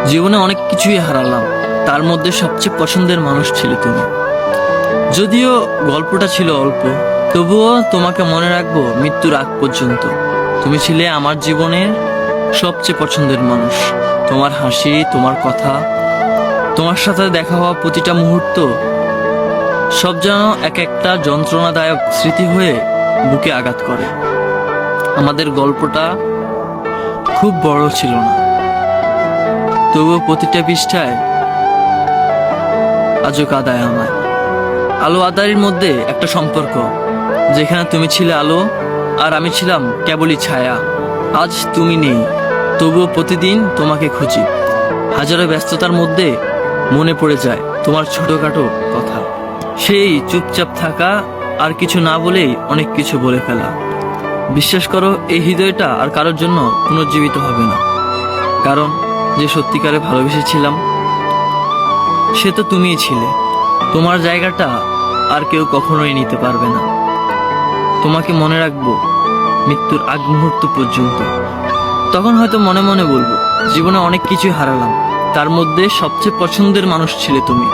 জীবনে অনেক কিছুই হারালাম, তার মধ্যে সবচেয়ে পছন্দের মানুষ ছিলে তুমি। যদিও গল্পটা ছিল অল্প, তবুও তোমাকে মনে রাখবো মৃত্যুর আগ পর্যন্ত। তুমি ছিলে আমার জীবনের সবচেয়ে পছন্দের মানুষ। তোমার হাসি, তোমার কথা, তোমার সাথে দেখা হওয়া প্রতিটা মুহূর্ত সব যেন এক একটা যন্ত্রণাদায়ক স্মৃতি হয়ে বুকে আঘাত করে। আমাদের গল্পটা খুব বড় ছিল না, তবুও প্রতিটা পৃষ্ঠায় আজও কাঁদায় আমায়। আলো আঁধারির মধ্যে একটা সম্পর্ক, যেখানে তুমি ছিলে আলো আর আমি ছিলাম কেবলই ছায়া। আজ তুমি নেই, তবুও প্রতিদিন তোমাকে খুঁজি। হাজারো ব্যস্ততার মধ্যে মনে পড়ে যায় তোমার ছোটখাটো কথা, সেই চুপচাপ থাকা আর কিছু না বলেই অনেক কিছু বলে ফেলা। বিশ্বাস করো, এই হৃদয়টা আর কারোর জন্য পুনর্জীবিত হবে না, কারণ যে সত্যিকারে ভালোবেসেছিলাম সে তো তুমিই ছিলে। তোমার জায়গাটা আর কেউ কখনোই নিতে পারবে না। তোমাকে মনে রাখবো মৃত্যুর আগ মুহূর্ত পর্যন্ত। তখন হয়তো মনে মনে বলবো, জীবনে অনেক কিছুই হারালাম, তার মধ্যে সবচেয়ে পছন্দের মানুষ ছিলে তুমি।